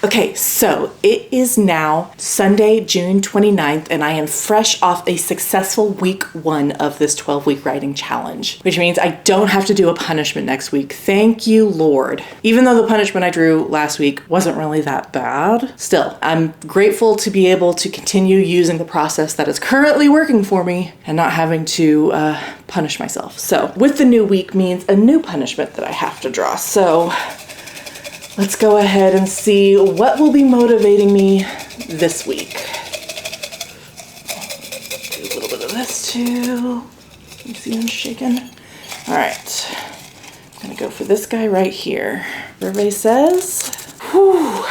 Okay, so it is now Sunday, June 29th, and I am fresh off a successful week 1 of this 12-week writing challenge, which means I don't have to do a punishment next week. Thank you, Lord. Even though the punishment I drew last week wasn't really that bad, still, I'm grateful to be able to continue using the process that is currently working for me and not having to punish myself. So with the new week means a new punishment that I have to draw. So let's go ahead and see what will be motivating me this week. Do a little bit of this too. You see them shaking? All right, I'm gonna go for this guy right here. Survey says, whew,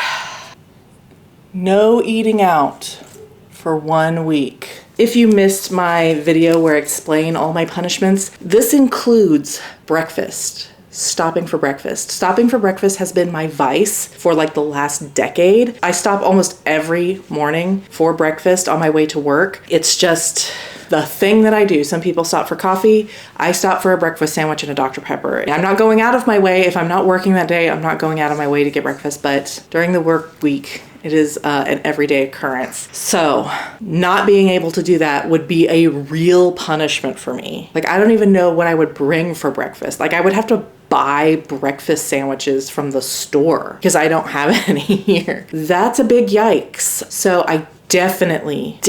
no eating out for 1 week. If you missed my video where I explain all my punishments, this includes breakfast. Stopping for breakfast. Stopping for breakfast has been my vice for like the last decade. I stop almost every morning for breakfast on my way to work. It's just the thing that I do. Some people stop for coffee. I stop for a breakfast sandwich and a Dr. Pepper. I'm not going out of my way. If I'm not working that day, I'm not going out of my way to get breakfast, but during the work week, it is an everyday occurrence. So not being able to do that would be a real punishment for me. Like, I don't even know what I would bring for breakfast. Like, I would have to buy breakfast sandwiches from the store because I don't have any here. That's a big yikes. So I definitely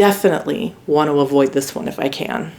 want to avoid this one if I can.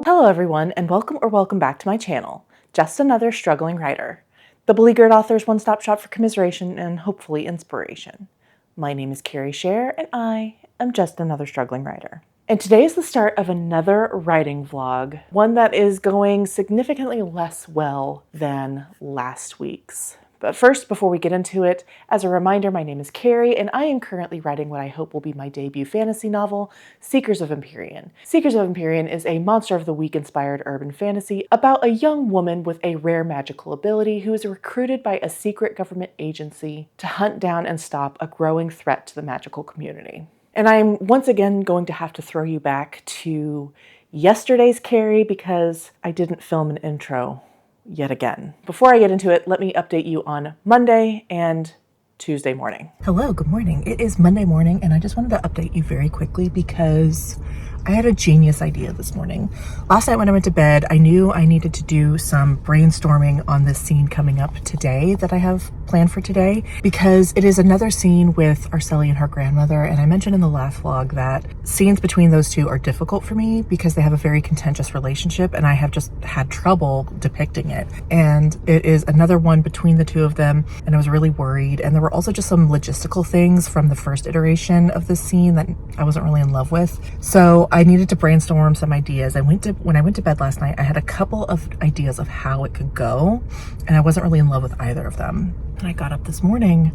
Hello everyone, and welcome back to my channel, Just Another Struggling Writer, the beleaguered author's one-stop shop for commiseration and hopefully inspiration. My name is Carrie Scher, and I am just another struggling writer. And today is the start of another writing vlog, one that is going significantly less well than last week's. But first, before we get into it, as a reminder, my name is Carrie, and I am currently writing what I hope will be my debut fantasy novel, Seekers of Empyrean. Seekers of Empyrean is a Monster of the Week-inspired urban fantasy about a young woman with a rare magical ability who is recruited by a secret government agency to hunt down and stop a growing threat to the magical community. And I'm once again going to have to throw you back to yesterday's Carrie because I didn't film an intro yet again. Before I get into it, let me update you on Monday and Tuesday morning. Hello, good morning. It is Monday morning, and I just wanted to update you very quickly because I had a genius idea this morning. Last night when I went to bed, I knew I needed to do some brainstorming on this scene coming up today that I have planned for today, because it is another scene with Arceli and her grandmother, and I mentioned in the last vlog that scenes between those two are difficult for me because they have a very contentious relationship, and I have just had trouble depicting it. And it is another one between the two of them, and I was really worried. And there were also just some logistical things from the first iteration of this scene that I wasn't really in love with. So I needed to brainstorm some ideas. When I went to bed last night, I had a couple of ideas of how it could go, and I wasn't really in love with either of them. And I got up this morning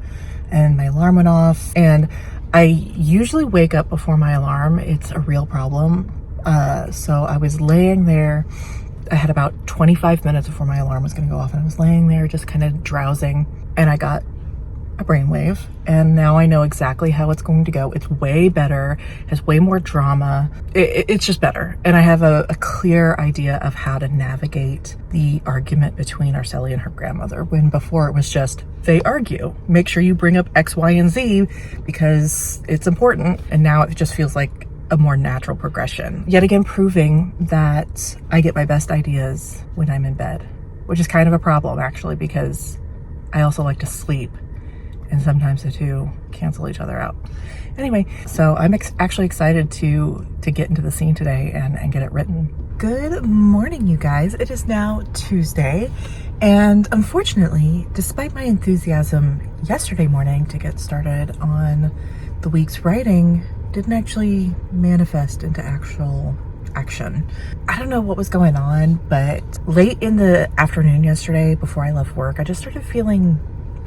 and my alarm went off, and I usually wake up before my alarm. It's a real problem. So I was laying there. I had about 25 minutes before my alarm was going to go off, and I was laying there just kind of drowsing, and I got a brainwave, and now I know exactly how it's going to go. It's way better, has way more drama. It's just better. And I have a clear idea of how to navigate the argument between Arceli and her grandmother, when before it was just, they argue. Make sure you bring up X, Y, and Z because it's important. And now it just feels like a more natural progression. Yet again, proving that I get my best ideas when I'm in bed, which is kind of a problem actually, because I also like to sleep. And sometimes the two cancel each other out. Anyway, so I'm actually excited to get into the scene today and get it written. Good morning, you guys. It is now Tuesday, and unfortunately, despite my enthusiasm yesterday morning to get started on the week's writing, didn't actually manifest into actual action. I don't know what was going on, but late in the afternoon yesterday, before I left work, I just started feeling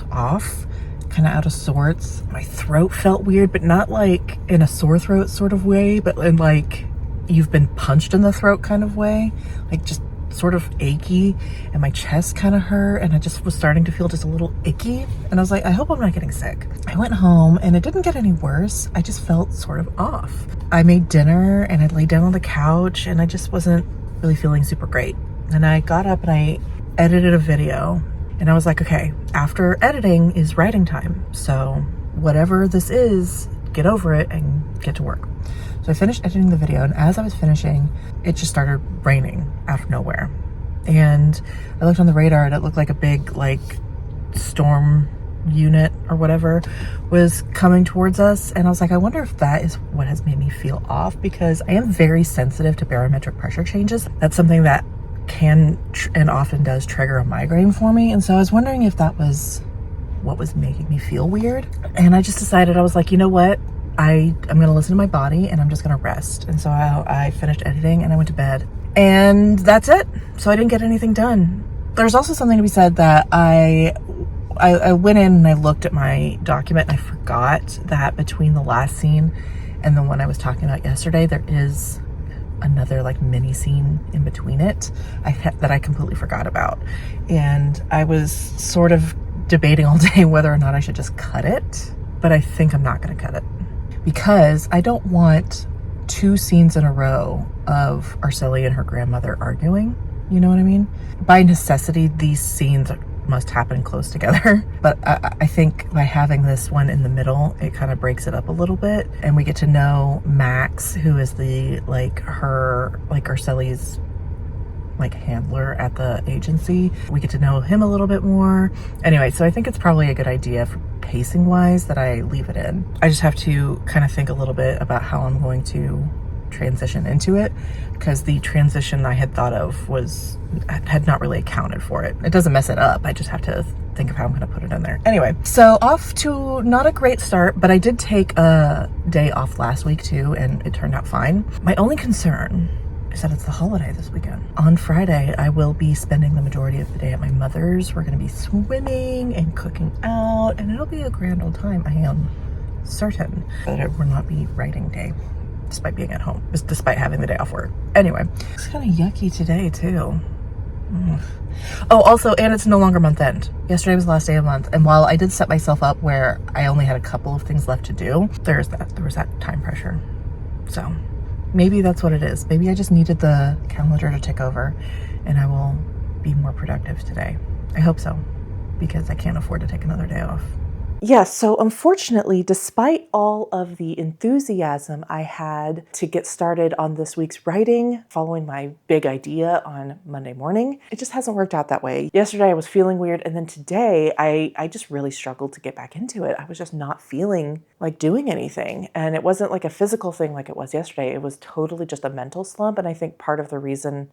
off, kind of out of sorts. My throat felt weird, but not like in a sore throat sort of way, but in like you've been punched in the throat kind of way, like just sort of achy, and my chest kind of hurt, and I just was starting to feel just a little icky, and I was like, I hope I'm not getting sick. I went home and it didn't get any worse. I just felt sort of off. I made dinner and I laid down on the couch and I just wasn't really feeling super great. And I got up and I edited a video, and I was like, okay, after editing is writing time. So whatever this is, get over it and get to work. So I finished editing the video, and as I was finishing, it just started raining out of nowhere. And I looked on the radar and it looked like a big like storm unit or whatever was coming towards us. And I was like, I wonder if that is what has made me feel off, because I am very sensitive to barometric pressure changes. That's something that can and often does trigger a migraine for me. And so I was wondering if that was what was making me feel weird. And I just decided, I was like, you know what? I'm going to listen to my body and I'm just going to rest. And so I finished editing and I went to bed. And that's it. So I didn't get anything done. There's also something to be said that I went in and I looked at my document, and I forgot that between the last scene and the one I was talking about yesterday, there is another like mini scene in between it that I completely forgot about. And I was sort of debating all day whether or not I should just cut it, but I think I'm not going to cut it, because I don't want 2 scenes in a row of Arceli and her grandmother arguing. You know what I mean? By necessity, these scenes must happen close together. But I think by having this one in the middle, it kind of breaks it up a little bit. And we get to know Max, who is the, like, her, like, Arceli's, like, handler at the agency. We get to know him a little bit more. Anyway, so I think it's probably a good idea for pacing wise that I leave it in. I just have to kind of think a little bit about how I'm going to transition into it, because the transition I had thought of had not really accounted for it. It doesn't mess it up. I just have to think of how I'm going to put it in there. Anyway, so off to not a great start, but I did take a day off last week too, and it turned out fine. My only concern is that it's the holiday this weekend. On Friday, I will be spending the majority of the day at my mother's. We're going to be swimming and cooking out, and it'll be a grand old time. I am certain that it will not be writing day, despite being at home, despite having the day off work. Anyway, it's kind of yucky today too. Oh, also, and it's no longer month end. Yesterday was the last day of the month, and while I did set myself up where I only had a couple of things left to do, there was that time pressure. So maybe that's what it is. Maybe I just needed the calendar to tick over, and I will be more productive today. I hope so, because I can't afford to take another day off. Yes, so unfortunately, despite all of the enthusiasm I had to get started on this week's writing following my big idea on Monday morning, it just hasn't worked out that way. Yesterday I was feeling weird, and then today I just really struggled to get back into it. I was just not feeling like doing anything, and it wasn't like a physical thing like it was yesterday. It was totally just a mental slump, and I think part of the reason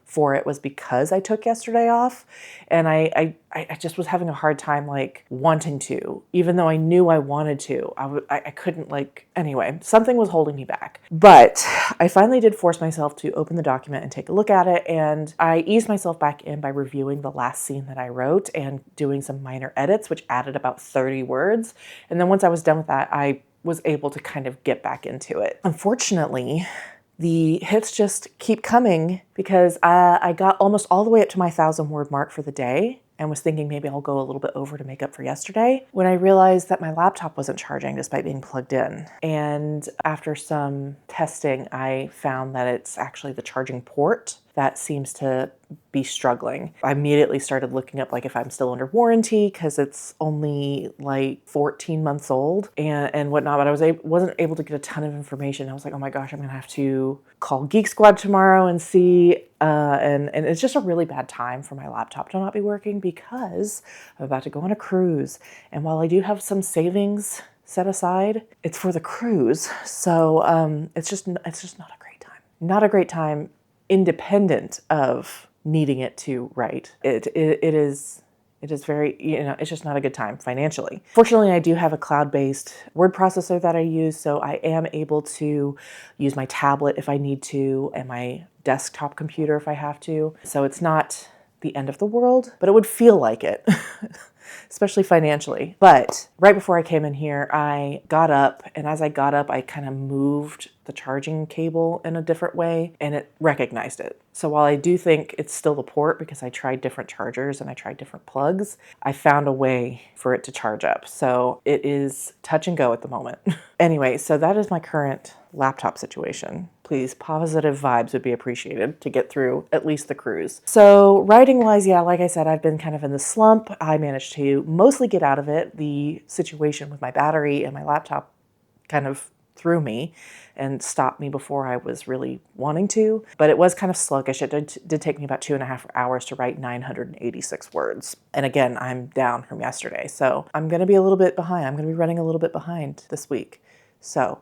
for it was because I took yesterday off, and I just was having a hard time like wanting to, even though I knew I wanted to. I couldn't, like, anyway, something was holding me back. But I finally did force myself to open the document and take a look at it, and I eased myself back in by reviewing the last scene that I wrote and doing some minor edits, which added about 30 words. And then once I was done with that, I was able to kind of get back into it. Unfortunately, the hits just keep coming, because I got almost all the way up to my 1,000-word mark for the day and was thinking maybe I'll go a little bit over to make up for yesterday, when I realized that my laptop wasn't charging despite being plugged in. And after some testing, I found that it's actually the charging port that seems to be struggling. I immediately started looking up like if I'm still under warranty, because it's only like 14 months old and whatnot, but I wasn't able to get a ton of information. I was like, oh my gosh, I'm gonna have to call Geek Squad tomorrow and see, and it's just a really bad time for my laptop to not be working, because I'm about to go on a cruise. And while I do have some savings set aside, it's for the cruise. So it's just not a great time. Not a great time, independent of needing it to write. It is very, it's just not a good time financially. Fortunately, I do have a cloud-based word processor that I use, so I am able to use my tablet if I need to, and my desktop computer if I have to. So it's not the end of the world, but it would feel like it, especially financially. But right before I came in here, I got up, and as I got up, I kind of moved the charging cable in a different way, and it recognized it. So while I do think it's still the port, because I tried different chargers and I tried different plugs, I found a way for it to charge up. So it is touch and go at the moment. Anyway, so that is my current laptop situation. Please, positive vibes would be appreciated to get through at least the cruise. So writing-wise, yeah, like I said, I've been kind of in the slump. I managed to mostly get out of it. The situation with my battery and my laptop kind of threw me and stopped me before I was really wanting to. But it was kind of sluggish. It did take me about 2.5 hours to write 986 words. And again, I'm down from yesterday. So I'm going to be a little bit behind. I'm going to be running a little bit behind this week. So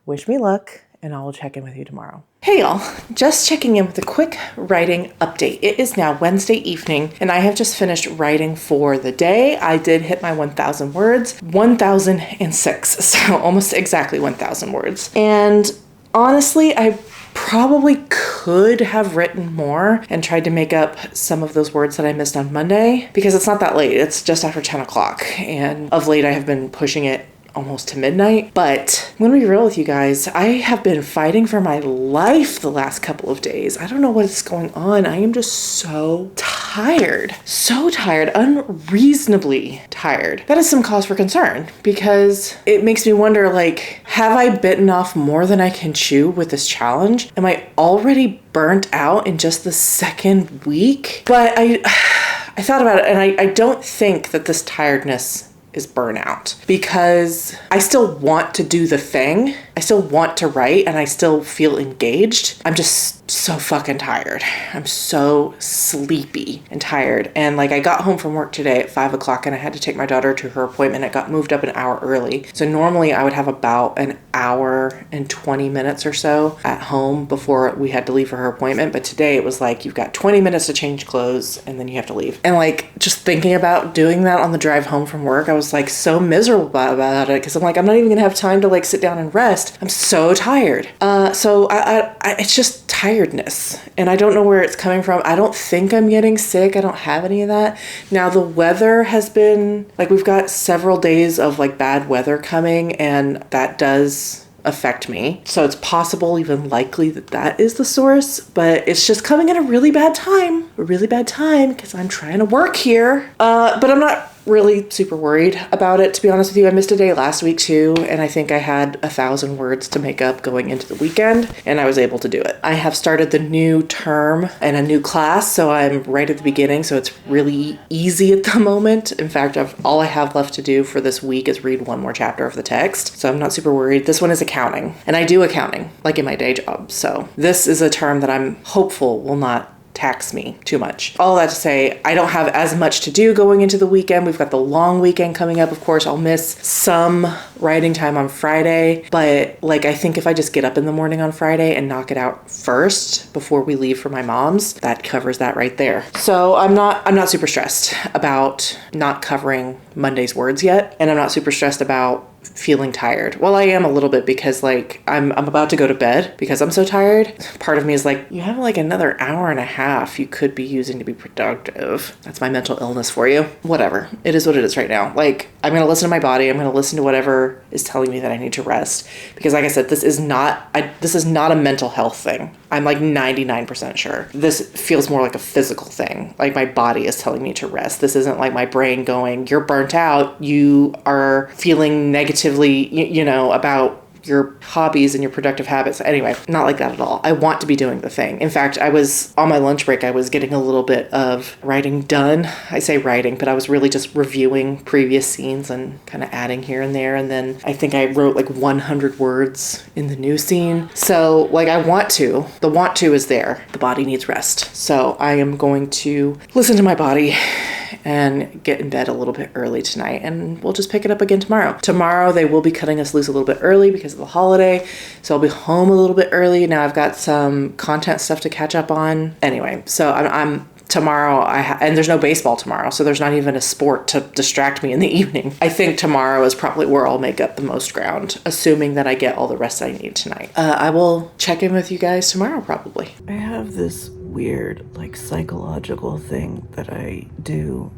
wish me luck, and I will check in with you tomorrow. Hey y'all, just checking in with a quick writing update. It is now Wednesday evening, and I have just finished writing for the day. I did hit my 1,000 words, 1,006, so almost exactly 1,000 words. And honestly, I probably could have written more and tried to make up some of those words that I missed on Monday, because it's not that late. It's just after 10 o'clock, and of late I have been pushing it almost to midnight. But I'm gonna be real with you guys. I have been fighting for my life the last couple of days. I don't know what is going on. I am just so tired, unreasonably tired. That is some cause for concern, because it makes me wonder, like, have I bitten off more than I can chew with this challenge? Am I already burnt out in just the second week? But I thought about it, and I don't think that this tiredness is burnout, because I still want to do the thing. I still want to write, and I still feel engaged. I'm just so fucking tired. I'm so sleepy and tired. And like, I got home from work today at 5 o'clock, and I had to take my daughter to her appointment. It got moved up an hour early. So normally I would have about an hour and 20 minutes or so at home before we had to leave for her appointment. But today it was like, you've got 20 minutes to change clothes and then you have to leave. And like, just thinking about doing that on the drive home from work, I was like so miserable about it, because I'm like, I'm not even gonna have time to like sit down and rest. I'm so tired. So it's just tiredness, and I don't know where it's coming from. I don't think I'm getting sick. I don't have any of that. Now the weather has been like, we've got several days of like bad weather coming, and that does affect me. So it's possible, even likely, that that is the source, but it's just coming at a really bad time, because I'm trying to work here. But I'm not really super worried about it, to be honest with you. I missed a day last week too, and I think I had 1,000 words to make up going into the weekend, and I was able to do it. I have started the new term and a new class, so I'm right at the beginning, so it's really easy at the moment. In fact, all I have left to do for this week is read one more chapter of the text, so I'm not super worried. This one is accounting, and I do accounting, like in my day job, so this is a term that I'm hopeful will not tax me too much. All that to say, I don't have as much to do going into the weekend. We've got the long weekend coming up. Of course, I'll miss some writing time on Friday, but like, I think if I just get up in the morning on Friday and knock it out first before we leave for my mom's, that covers that right there. So I'm not super stressed about not covering Monday's words yet, and I'm not super stressed about feeling tired. Well, I am a little bit, because like I'm about to go to bed because I'm so tired. Part of me is like, you have like another hour and a half you could be using to be productive. That's my mental illness for you. Whatever. It is what it is right now. Like, I'm going to listen to my body. I'm going to listen to whatever is telling me that I need to rest, because like I said, this is not a mental health thing. I'm like 99% sure. This feels more like a physical thing. Like, my body is telling me to rest. This isn't like my brain going, you're burnt out. You are feeling negatively, about your hobbies and your productive habits. Anyway, not like that at all. I want to be doing the thing. In fact, I was on my lunch break, I was getting a little bit of writing done. I say writing, but I was really just reviewing previous scenes and kind of adding here and there. And then I think I wrote like 100 words in the new scene. So like, the want to is there. The body needs rest. So I am going to listen to my body and get in bed a little bit early tonight, and we'll just pick it up again tomorrow. Tomorrow they will be cutting us loose a little bit early because of the holiday, so I'll be home a little bit early. Now I've got some content stuff to catch up on. Anyway, so I'm tomorrow, and there's no baseball tomorrow, so there's not even a sport to distract me in the evening. I think tomorrow is probably where I'll make up the most ground, assuming that I get all the rest I need tonight. I will check in with you guys tomorrow, probably. I have this weird, like, psychological thing that I do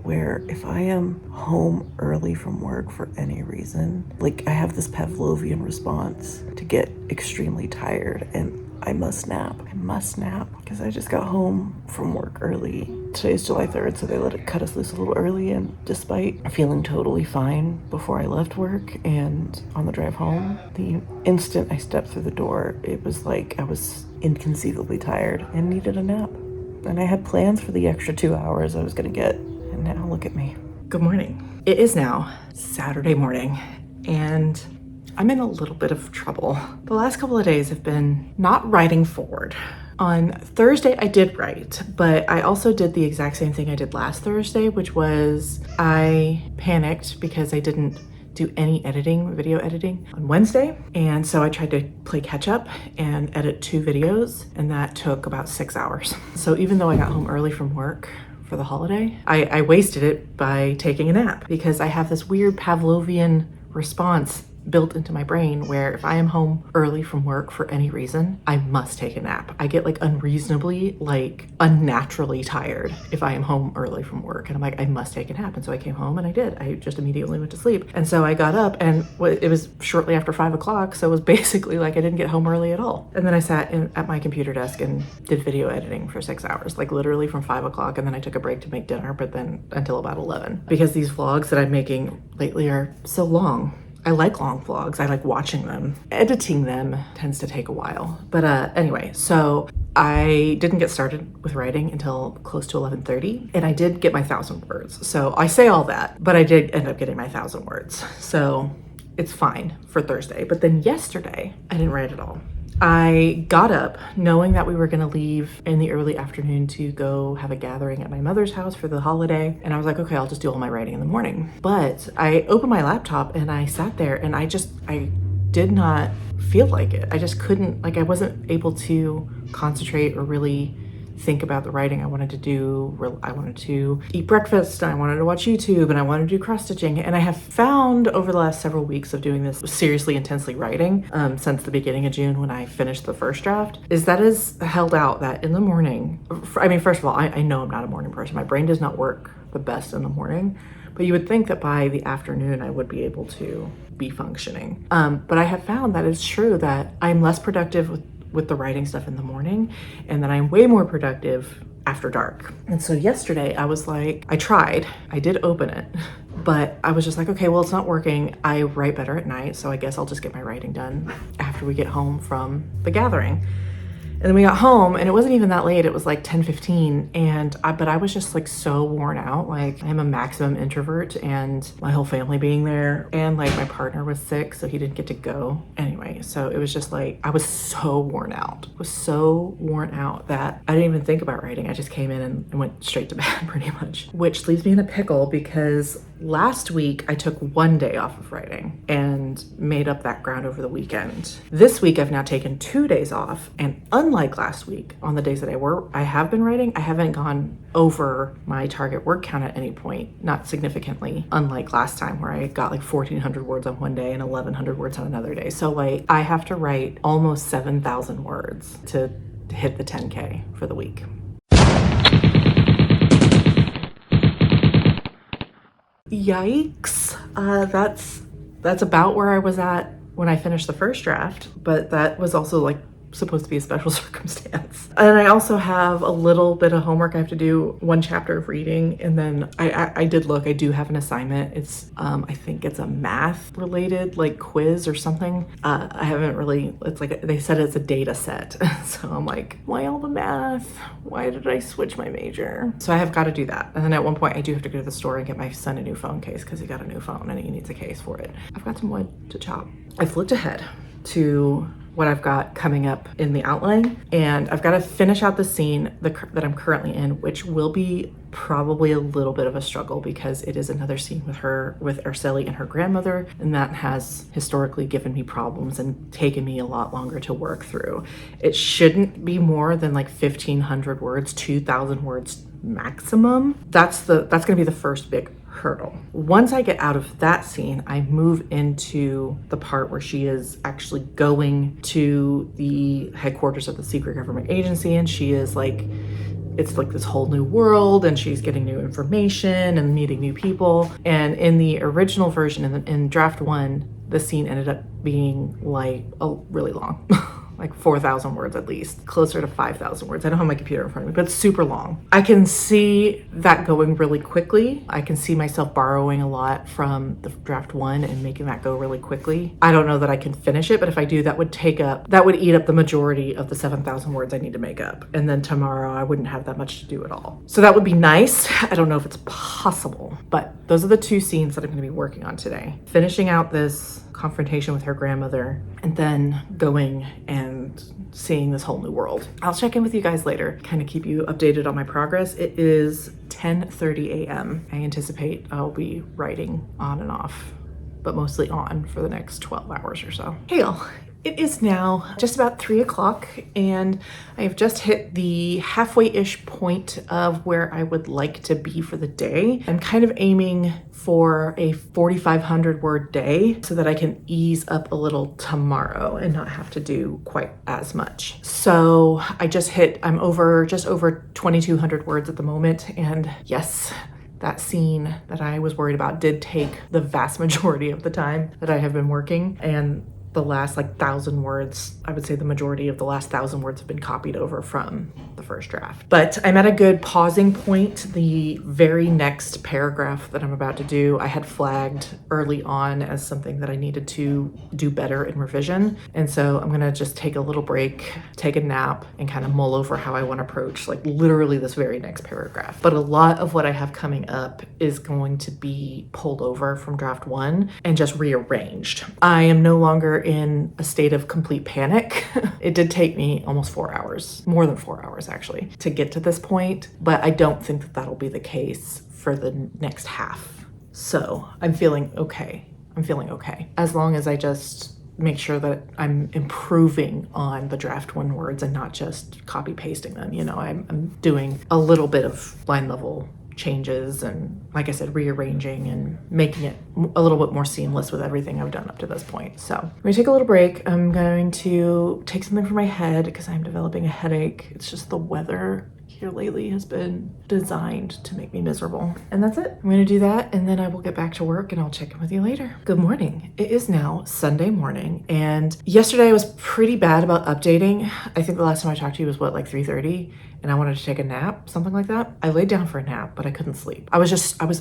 where if I am home early from work for any reason, like, I have this Pavlovian response to get extremely tired, and I must nap. I must nap because I just got home from work early. Today's July 3rd, so they let it cut us loose a little early, and despite feeling totally fine before I left work and on the drive home, the instant I stepped through the door, it was like I was inconceivably tired and needed a nap. And I had plans for the extra 2 hours I was gonna get, and now look at me. Good morning. It is now Saturday morning, and I'm in a little bit of trouble. The last couple of days have been not writing forward. On Thursday, I did write, but I also did the exact same thing I did last Thursday, which was I panicked because I didn't do any editing, video editing on Wednesday. And so I tried to play catch up and edit 2 videos, and that took about 6 hours. So even though I got home early from work for the holiday, I wasted it by taking a nap because I have this weird Pavlovian response built into my brain where if I am home early from work for any reason, I must take a nap. I get like unreasonably, like unnaturally tired if I am home early from work, and I'm like, I must take a nap. And so I came home and I did. I just immediately went to sleep. And so I got up, and it was shortly after 5 o'clock. So it was basically like I didn't get home early at all. And then I sat at my computer desk and did video editing for 6 hours, like literally from 5 o'clock. And then I took a break to make dinner, but then until about 11, because these vlogs that I'm making lately are so long. I like long vlogs. I like watching them. Editing them tends to take a while. But anyway, so I didn't get started with writing until close to 11:30, and I did get my 1,000 words. So I say all that, but I did end up getting my 1,000 words. So it's fine for Thursday. But then yesterday, I didn't write at all. I got up knowing that we were gonna leave in the early afternoon to go have a gathering at my mother's house for the holiday. And I was like, okay, I'll just do all my writing in the morning. But I opened my laptop and I sat there and I did not feel like it. I just couldn't, like I wasn't able to concentrate or really think about the writing I wanted to do. I wanted to eat breakfast, and I wanted to watch YouTube, and I wanted to do cross stitching. And I have found over the last several weeks of doing this seriously, intensely writing, since the beginning of June when I finished the first draft, is that is held out that in the morning, I mean, first of all, I know I'm not a morning person. My brain does not work the best in the morning, but you would think that by the afternoon I would be able to be functioning. But I have found that it's true that I'm less productive with the writing stuff in the morning, and then I'm way more productive after dark. And so yesterday I was like, I did open it, but I was just like, okay, well, it's not working. I write better at night, so I guess I'll just get my writing done after we get home from the gathering. And then we got home and it wasn't even that late. It was like 10:15, but I was just like so worn out. Like I'm a maximum introvert, and my whole family being there, and like my partner was sick, so he didn't get to go anyway. So it was just like, I was so worn out. I was so worn out that I didn't even think about writing. I just came in and went straight to bed pretty much, which leaves me in a pickle because last week I took 1 day off of writing and made up that ground over the weekend. This week I've now taken 2 days off, and unlike last week, on the days that I have been writing, I haven't gone over my target word count at any point, not significantly, unlike last time where I got like 1,400 words on one day and 1,100 words on another day. So like I have to write almost 7,000 words to hit the 10K for the week. Yikes. That's about where I was at when I finished the first draft, but that was also like supposed to be a special circumstance. And I also have a little bit of homework I have to do, 1 chapter of reading, and then I do have an assignment. It's I think it's a math related like quiz or something. I haven't really, it's like they said it's a data set. So I'm like, why all the math? Why did I switch my major? So I have got to do that. And then at one point I do have to go to the store and get my son a new phone case because he got a new phone and he needs a case for it. I've got some wood to chop. I've looked ahead to what I've got coming up in the outline, and I've got to finish out the scene that I'm currently in, which will be probably a little bit of a struggle because it is another scene with Arceli and her grandmother, and that has historically given me problems and taken me a lot longer to work through. It shouldn't be more than like 1,500 words, 2,000 words maximum. That's gonna be the first big hurdle. Once I get out of that scene, I move into the part where she is actually going to the headquarters of the secret government agency, and she is like, it's like this whole new world, and she's getting new information and meeting new people. And in the original version, in draft 1, the scene ended up being like really long. like 4,000 words at least, closer to 5,000 words. I don't have my computer in front of me, but it's super long. I can see that going really quickly. I can see myself borrowing a lot from the draft one and making that go really quickly. I don't know that I can finish it, but if I do, that would eat up the majority of the 7,000 words I need to make up. And then tomorrow I wouldn't have that much to do at all. So that would be nice. I don't know if it's possible, but those are the two scenes that I'm going to be working on today. Finishing out this confrontation with her grandmother and then going and seeing this whole new world. I'll check in with you guys later, kind of keep you updated on my progress. It is 10:30 a.m. I anticipate I'll be writing on and off, but mostly on for the next 12 hours or so. Hey y'all. It is now just about 3 o'clock and I have just hit the halfway-ish point of where I would like to be for the day. I'm kind of aiming for a 4,500 word day so that I can ease up a little tomorrow and not have to do quite as much. So I'm just over 2,200 words at the moment, and yes, that scene that I was worried about did take the vast majority of the time that I have been working, and the last 1,000 words, I would say the majority of the last 1,000 words have been copied over from the first draft. But I'm at a good pausing point. The very next paragraph that I'm about to do, I had flagged early on as something that I needed to do better in revision. And so I'm gonna just take a little break, take a nap, and kind of mull over how I want to approach literally this very next paragraph. But a lot of what I have coming up is going to be pulled over from draft one and just rearranged. I am no longer in a state of complete panic. It did take me almost 4 hours, more than 4 hours actually, to get to this point, but I don't think that that'll be the case for the next half. So I'm feeling okay. As long as I just make sure that I'm improving on the draft one words and not just copy pasting them. I'm doing a little bit of line level changes and, like I said, rearranging and making it a little bit more seamless with everything I've done up to this point. So I'm gonna take a little break. I'm going to take something for my head because I'm developing a headache. It's just the weather here lately has been designed to make me miserable. And that's it. I'm gonna do that and then I will get back to work and I'll check in with you later. Good morning. It is now Sunday morning, and yesterday I was pretty bad about updating. I think the last time I talked to you was 3:30, and I wanted to take a nap, something like that. I laid down for a nap, but I couldn't sleep. I was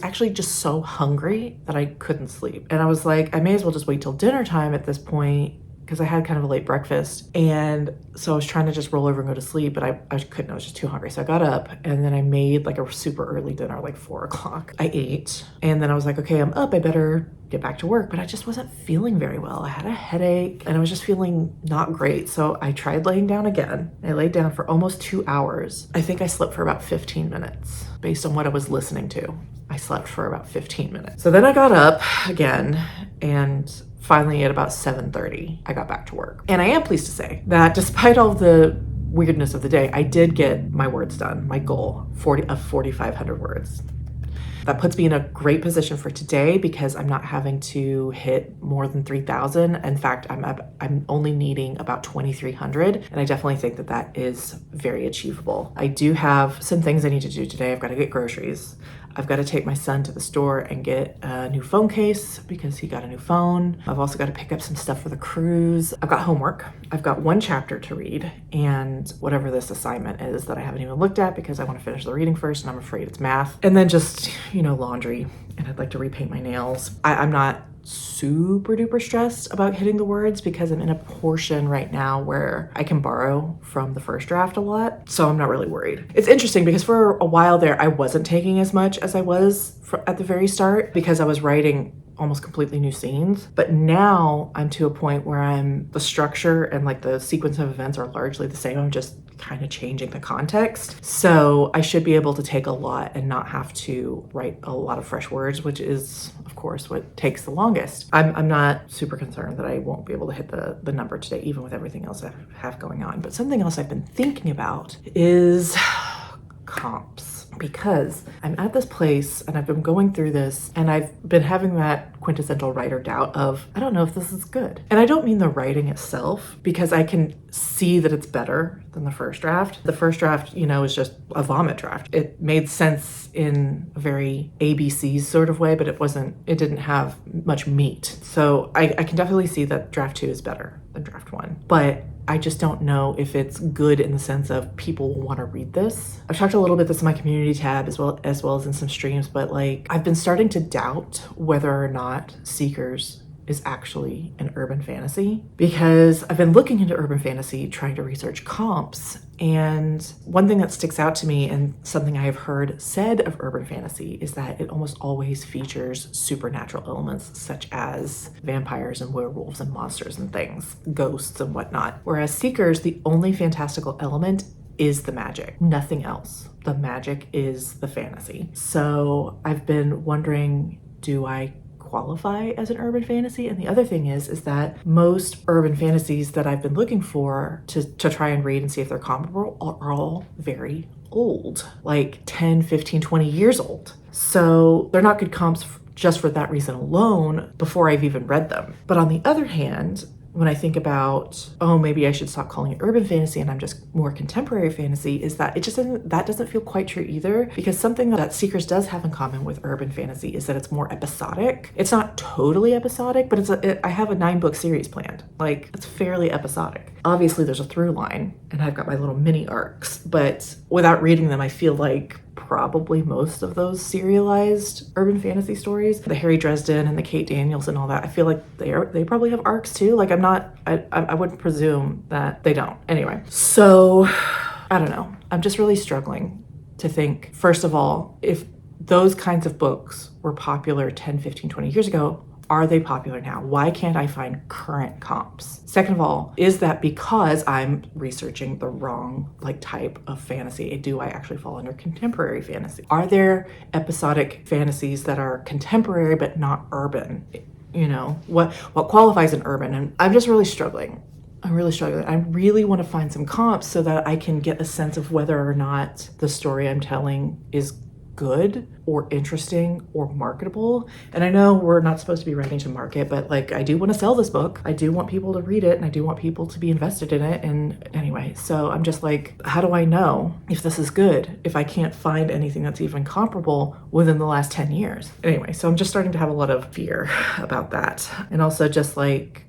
actually just so hungry that I couldn't sleep. And I was like, I may as well just wait till dinner time at this point, because I had kind of a late breakfast. And so I was trying to just roll over and go to sleep, but I couldn't, I was just too hungry. So I got up and then I made a super early dinner, 4 o'clock. I ate, and then I was like, okay, I'm up, I better get back to work. But I just wasn't feeling very well. I had a headache and I was just feeling not great. So I tried laying down again. I laid down for almost 2 hours. I think I slept for about 15 minutes based on what I was listening to. I slept for about 15 minutes. So then I got up again, and finally at about 7:30, I got back to work. And I am pleased to say that despite all the weirdness of the day, I did get my words done, my goal of 4,500 words. That puts me in a great position for today because I'm not having to hit more than 3,000. In fact, I'm only needing about 2,300, and I definitely think that that is very achievable. I do have some things I need to do today. I've got to get groceries. I've got to take my son to the store and get a new phone case because he got a new phone. I've also got to pick up some stuff for the cruise. I've got homework. I've got 1 chapter to read and whatever this assignment is that I haven't even looked at because I want to finish the reading first and I'm afraid it's math. And then just, laundry, and I'd like to repaint my nails. I'm not super duper stressed about hitting the words because I'm in a portion right now where I can borrow from the first draft a lot. So I'm not really worried. It's interesting because for a while there, I wasn't taking as much as I was at the very start because I was writing almost completely new scenes. But now I'm to a point where the structure and the sequence of events are largely the same. I'm just kind of changing the context. So I should be able to take a lot and not have to write a lot of fresh words, which is of course what takes the longest. I'm not super concerned that I won't be able to hit the number today, even with everything else I have going on. But something else I've been thinking about is comps. Because I'm at this place and I've been going through this and I've been having that quintessential writer doubt of, I don't know if this is good. And I don't mean the writing itself, because I can see that it's better than the first draft. The first draft, is just a vomit draft. It made sense in a very ABC sort of way, but it didn't have much meat. So I can definitely see that draft 2 is better than draft 1. But I just don't know if it's good in the sense of people will want to read this. I've talked a little bit this in my community tab as well as in some streams, but like I've been starting to doubt whether or not Seekers is actually an urban fantasy, because I've been looking into urban fantasy, trying to research comps, and one thing that sticks out to me and something I have heard said of urban fantasy is that it almost always features supernatural elements such as vampires and werewolves and monsters and things, ghosts and whatnot. Whereas Seekers, the only fantastical element is the magic, nothing else. The magic is the fantasy. So I've been wondering, do I qualify as an urban fantasy? And the other thing is that most urban fantasies that I've been looking for to try and read and see if they're comparable are all very old, like 10, 15, 20 years old. So they're not good comps just for that reason alone before I've even read them. But on the other hand, when I think about, oh, maybe I should stop calling it urban fantasy and I'm just more contemporary fantasy, is that that doesn't feel quite true either, because something that Seekers does have in common with urban fantasy is that it's more episodic. It's not totally episodic, but I have a 9-book series planned. Like, it's fairly episodic. Obviously there's a through line and I've got my little mini arcs, but without reading them, I feel like probably most of those serialized urban fantasy stories, the Harry Dresden and the Kate Daniels and all that, I feel like they probably have arcs too. Like I wouldn't presume that they don't. Anyway, so I don't know. I'm just really struggling to think, first of all, if those kinds of books were popular 10, 15, 20 years ago, are they popular now? Why can't I find current comps? Second of all, is that because I'm researching the wrong type of fantasy? Do I actually fall under contemporary fantasy? Are there episodic fantasies that are contemporary but not urban? You know, what qualifies an urban? And I'm just really struggling. I'm really struggling. I really want to find some comps so that I can get a sense of whether or not the story I'm telling is good or interesting or marketable. And I know we're not supposed to be writing to market, but I do want to sell this book. I do want people to read it and I do want people to be invested in it. And anyway, so I'm just how do I know if this is good if I can't find anything that's even comparable within the last 10 years? Anyway, so I'm just starting to have a lot of fear about that. And also just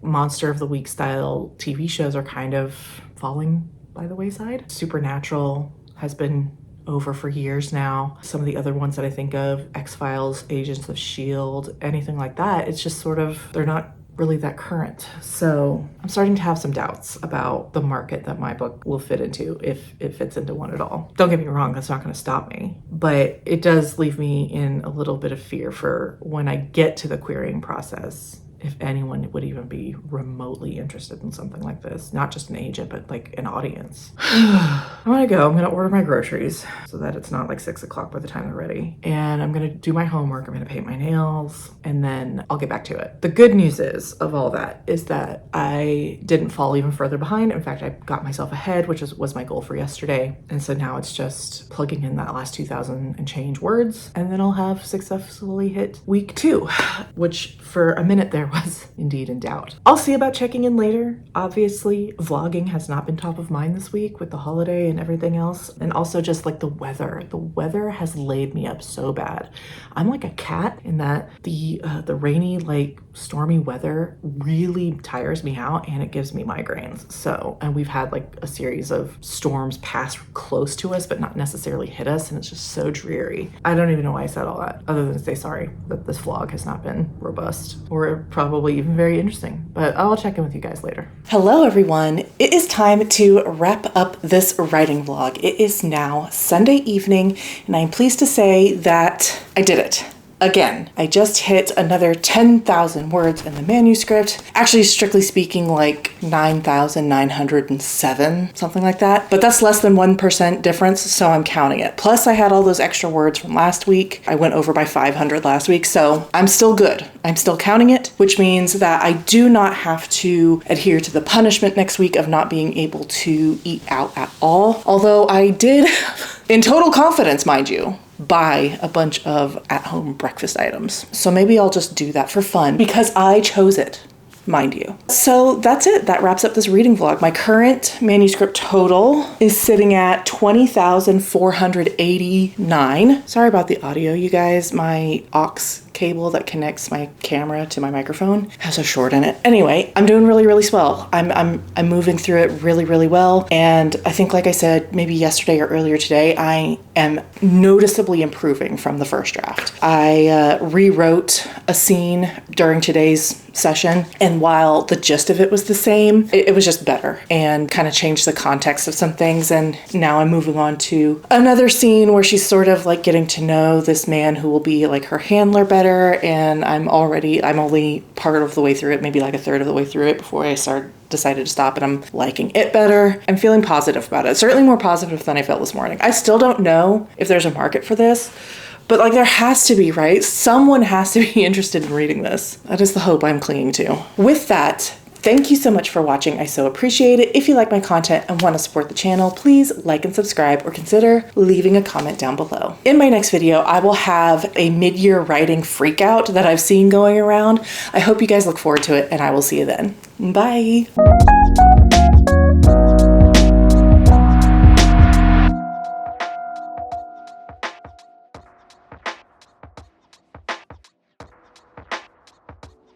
Monster of the Week style TV shows are kind of falling by the wayside. Supernatural has been over for years now. Some of the other ones that I think of, X-Files, Agents of S.H.I.E.L.D., anything like that, it's just they're not really that current. So I'm starting to have some doubts about the market that my book will fit into, if it fits into one at all. Don't get me wrong, that's not going to stop me, but it does leave me in a little bit of fear for when I get to the querying process, if anyone would even be remotely interested in something like this. Not just an agent, but an audience. I'm gonna go. I'm gonna order my groceries so that it's not 6 o'clock by the time they're ready. And I'm gonna do my homework. I'm gonna paint my nails and then I'll get back to it. The good news of all that is that I didn't fall even further behind. In fact, I got myself ahead, which was my goal for yesterday. And so now it's just plugging in that last 2,000 and change words, and then I'll have successfully hit week 2, which for a minute there was indeed in doubt. I'll see about checking in later. Obviously, vlogging has not been top of mind this week with the holiday and everything else. And also just the weather. The weather has laid me up so bad. I'm like a cat in that the rainy, stormy weather really tires me out and it gives me migraines. So, and we've had a series of storms pass close to us, but not necessarily hit us. And it's just so dreary. I don't even know why I said all that, other than to say sorry that this vlog has not been robust or probably even very interesting, but I'll check in with you guys later. Hello everyone. It is time to wrap up this writing vlog. It is now Sunday evening and I'm pleased to say that I did it. Again, I just hit another 10,000 words in the manuscript. Actually, strictly speaking, 9,907, something like that. But that's less than 1% difference, so I'm counting it. Plus, I had all those extra words from last week. I went over by 500 last week, so I'm still good. I'm still counting it, which means that I do not have to adhere to the punishment next week of not being able to eat out at all. Although I did, in total confidence, mind you, buy a bunch of at-home breakfast items. So maybe I'll just do that for fun because I chose it, mind you. So that's it. That wraps up this reading vlog. My current manuscript total is sitting at 20,489. Sorry about the audio, you guys. My aux cable that connects my camera to my microphone has a short in it. Anyway, I'm doing really, really swell. I'm moving through it really, really well. And I think, like I said, maybe yesterday or earlier today, I am noticeably improving from the first draft. I rewrote a scene during today's session, and while the gist of it was the same, it was just better and kind of changed the context of some things. And now I'm moving on to another scene where she's sort of like getting to know this man who will be like her handler better, and I'm only part of the way through it, maybe like a third of the way through it before I decided to stop, and I'm liking it better. I'm feeling positive about it, certainly more positive than I felt this morning. I still don't know if there's a market for this, but like there has to be, right? Someone has to be interested in reading this. That is the hope I'm clinging to. With that, thank you so much for watching. I so appreciate it. If you like my content and want to support the channel, please like and subscribe, or consider leaving a comment down below. In my next video, I will have a mid-year writing freakout that I've seen going around. I hope you guys look forward to it, and I will see you then. Bye.